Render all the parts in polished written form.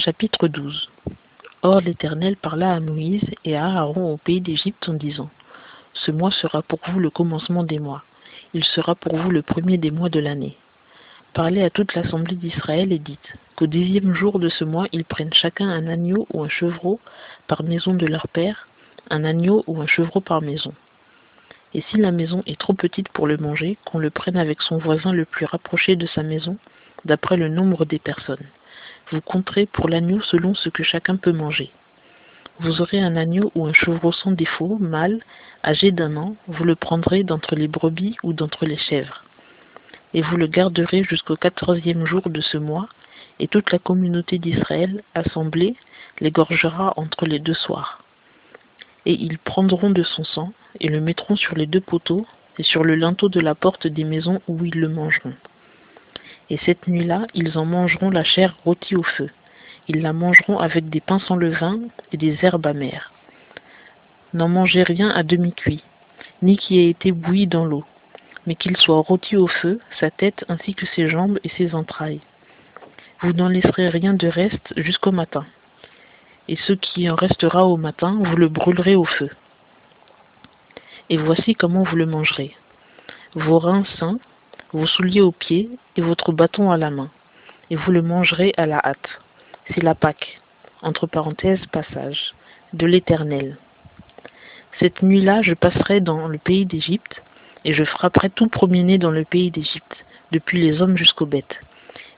Chapitre 12. Or l'Éternel parla à Moïse et à Aaron au pays d'Égypte en disant: Ce mois sera pour vous le commencement des mois. Il sera pour vous le premier des mois de l'année. Parlez à toute l'assemblée d'Israël et dites qu'au 10e jour de ce mois, ils prennent chacun un agneau ou un chevreau par maison de leur père, un agneau ou un chevreau par maison. Et si la maison est trop petite pour le manger, qu'on le prenne avec son voisin le plus rapproché de sa maison, d'après le nombre des personnes. Vous compterez pour l'agneau selon ce que chacun peut manger. Vous aurez un agneau ou un chevreau sans défaut, mâle, âgé d'1 an, vous le prendrez d'entre les brebis ou d'entre les chèvres. Et vous le garderez jusqu'au 14e jour de ce mois, et toute la communauté d'Israël, assemblée, l'égorgera entre les 2 soirs. Et ils prendront de son sang, et le mettront sur les 2 poteaux, et sur le linteau de la porte des maisons où ils le mangeront. Et cette nuit-là, ils en mangeront la chair rôtie au feu. Ils la mangeront avec des pains sans levain et des herbes amères. N'en mangez rien à demi-cuit, ni qui ait été bouilli dans l'eau, mais qu'il soit rôti au feu, sa tête ainsi que ses jambes et ses entrailles. Vous n'en laisserez rien de reste jusqu'au matin. Et ce qui en restera au matin, vous le brûlerez au feu. Et voici comment vous le mangerez. Vos reins sains, vos souliers aux pieds et votre bâton à la main, et vous le mangerez à la hâte. C'est la Pâque, entre parenthèses passage, de l'Éternel. Cette nuit-là, je passerai dans le pays d'Égypte, et je frapperai tout premier-né dans le pays d'Égypte, depuis les hommes jusqu'aux bêtes,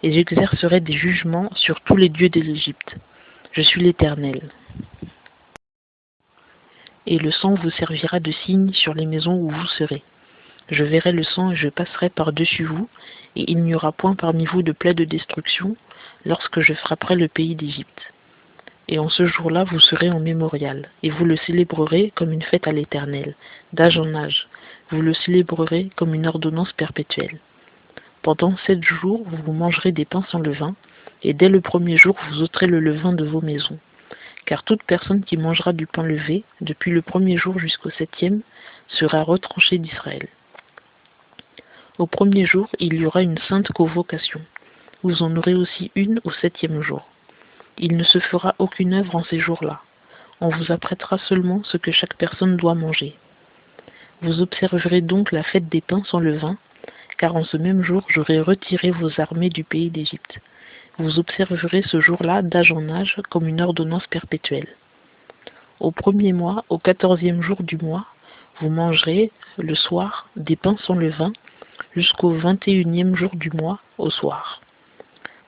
et j'exercerai des jugements sur tous les dieux de l'Égypte. Je suis l'Éternel. Et le sang vous servira de signe sur les maisons où vous serez. Je verrai le sang et je passerai par-dessus vous, et il n'y aura point parmi vous de plaie de destruction, lorsque je frapperai le pays d'Égypte. Et en ce jour-là, vous serez en mémorial, et vous le célébrerez comme une fête à l'Éternel, d'âge en âge. Vous le célébrerez comme une ordonnance perpétuelle. Pendant 7 jours, vous mangerez des pains sans levain, et dès le 1er jour, vous ôterez le levain de vos maisons. Car toute personne qui mangera du pain levé, depuis le 1er jour jusqu'au 7e, sera retranchée d'Israël. Au 1er jour, il y aura une sainte convocation. Vous en aurez aussi une au 7e jour. Il ne se fera aucune œuvre en ces jours-là. On vous apprêtera seulement ce que chaque personne doit manger. Vous observerez donc la fête des pains sans levain, car en ce même jour j'aurai retiré vos armées du pays d'Égypte. Vous observerez ce jour-là d'âge en âge comme une ordonnance perpétuelle. Au 1er mois, au 14e jour du mois, vous mangerez, le soir, des pains sans levain, jusqu'au 21e jour du mois, au soir.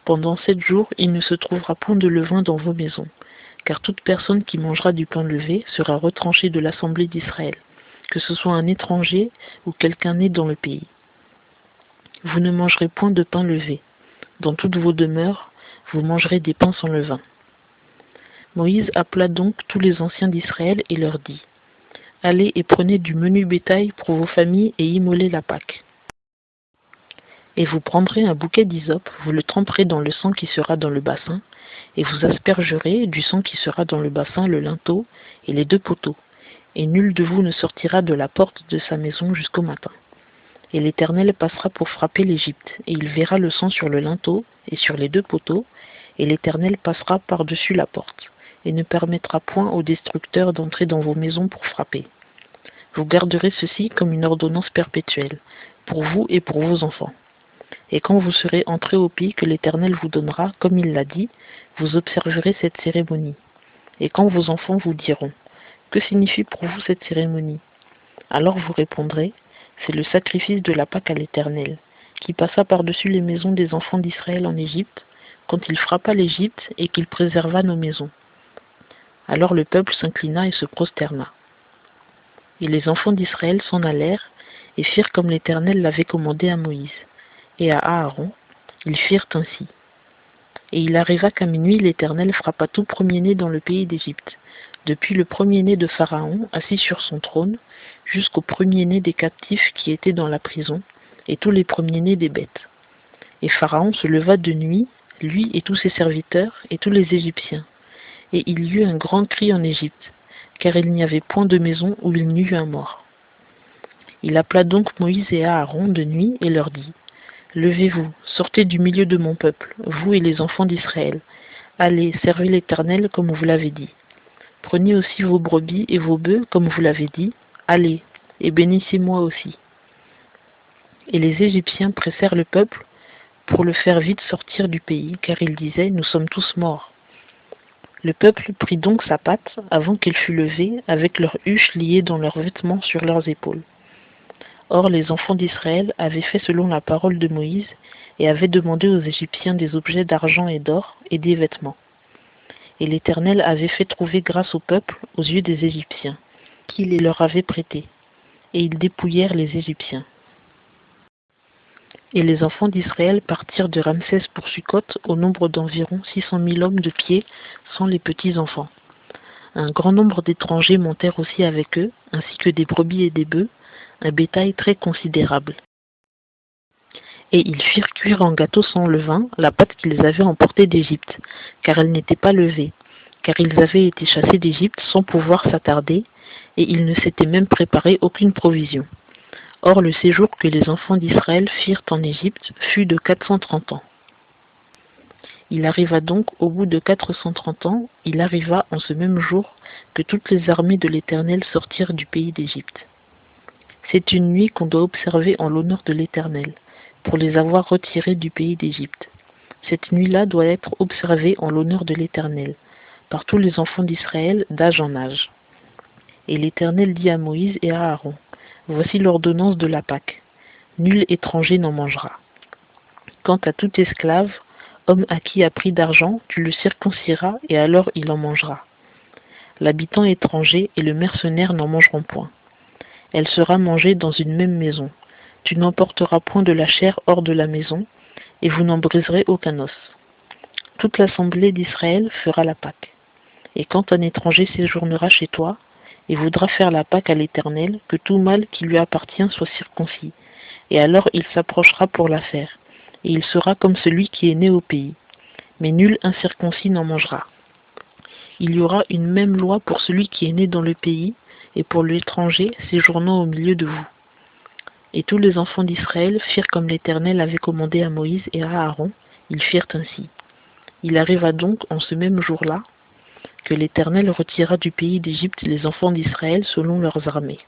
Pendant 7 jours, il ne se trouvera point de levain dans vos maisons, car toute personne qui mangera du pain levé sera retranchée de l'assemblée d'Israël, que ce soit un étranger ou quelqu'un né dans le pays. Vous ne mangerez point de pain levé. Dans toutes vos demeures, vous mangerez des pains sans levain. Moïse appela donc tous les anciens d'Israël et leur dit: Allez et prenez du menu bétail pour vos familles et immolez la Pâque. Et vous prendrez un bouquet d'hysope, vous le tremperez dans le sang qui sera dans le bassin, et vous aspergerez du sang qui sera dans le bassin le linteau et les 2 poteaux, et nul de vous ne sortira de la porte de sa maison jusqu'au matin. Et l'Éternel passera pour frapper l'Égypte, et il verra le sang sur le linteau et sur les 2 poteaux, et l'Éternel passera par-dessus la porte, et ne permettra point aux destructeurs d'entrer dans vos maisons pour frapper. Vous garderez ceci comme une ordonnance perpétuelle, pour vous et pour vos enfants. Et quand vous serez entrés au pays que l'Éternel vous donnera, comme il l'a dit, vous observerez cette cérémonie. Et quand vos enfants vous diront: Que signifie pour vous cette cérémonie? Alors vous répondrez: C'est le sacrifice de la Pâque à l'Éternel, qui passa par-dessus les maisons des enfants d'Israël en Égypte, quand il frappa l'Égypte et qu'il préserva nos maisons. Alors le peuple s'inclina et se prosterna. Et les enfants d'Israël s'en allèrent et firent comme l'Éternel l'avait commandé à Moïse. Et à Aaron, ils firent ainsi. Et il arriva qu'à minuit, l'Éternel frappa tout premier-né dans le pays d'Égypte, depuis le premier-né de Pharaon, assis sur son trône, jusqu'au premier-né des captifs qui étaient dans la prison, et tous les premiers-nés des bêtes. Et Pharaon se leva de nuit, lui et tous ses serviteurs, et tous les Égyptiens. Et il y eut un grand cri en Égypte, car il n'y avait point de maison où il n'y eût un mort. Il appela donc Moïse et Aaron de nuit, et leur dit: Levez-vous, sortez du milieu de mon peuple, vous et les enfants d'Israël, Allez, servez l'Éternel comme vous l'avez dit. Prenez aussi vos brebis et vos bœufs comme vous l'avez dit. Allez, et bénissez-moi aussi. » Et les Égyptiens pressèrent le peuple pour le faire vite sortir du pays, car ils disaient: « Nous sommes tous morts. » Le peuple prit donc sa patte avant qu'elle fût levée, avec leurs huches liées dans leurs vêtements sur leurs épaules. Or les enfants d'Israël avaient fait selon la parole de Moïse, et avaient demandé aux Égyptiens des objets d'argent et d'or, et des vêtements. Et l'Éternel avait fait trouver grâce au peuple aux yeux des Égyptiens, qui les leur avait prêtés, et ils dépouillèrent les Égyptiens. Et les enfants d'Israël partirent de Ramsès pour Sukkot au nombre d'environ 600 000 hommes de pied, sans les petits-enfants. Un grand nombre d'étrangers montèrent aussi avec eux, ainsi que des brebis et des bœufs, un bétail très considérable. Et ils firent cuire en gâteau sans levain la pâte qu'ils avaient emportée d'Égypte, car elle n'était pas levée, car ils avaient été chassés d'Égypte sans pouvoir s'attarder, et ils ne s'étaient même préparé aucune provision. Or le séjour que les enfants d'Israël firent en Égypte fut de 430 ans. Il arriva donc, au bout de 430 ans, il arriva en ce même jour que toutes les armées de l'Éternel sortirent du pays d'Égypte. C'est une nuit qu'on doit observer en l'honneur de l'Éternel, pour les avoir retirés du pays d'Égypte. Cette nuit-là doit être observée en l'honneur de l'Éternel, par tous les enfants d'Israël d'âge en âge. Et l'Éternel dit à Moïse et à Aaron: Voici l'ordonnance de la Pâque. Nul étranger n'en mangera. Quant à tout esclave, homme à qui a pris d'argent, tu le circoncieras, et alors il en mangera. L'habitant étranger et le mercenaire n'en mangeront point. Elle sera mangée dans une même maison. Tu n'emporteras point de la chair hors de la maison, et vous n'en briserez aucun os. Toute l'assemblée d'Israël fera la Pâque. Et quand un étranger séjournera chez toi, et voudra faire la Pâque à l'Éternel, que tout mâle qui lui appartient soit circoncis, et alors il s'approchera pour la faire, et il sera comme celui qui est né au pays. Mais nul incirconcis n'en mangera. Il y aura une même loi pour celui qui est né dans le pays, et pour l'étranger séjournant au milieu de vous. Et tous les enfants d'Israël firent comme l'Éternel avait commandé à Moïse et à Aaron, ils firent ainsi. Il arriva donc en ce même jour-là, que l'Éternel retira du pays d'Égypte les enfants d'Israël selon leurs armées.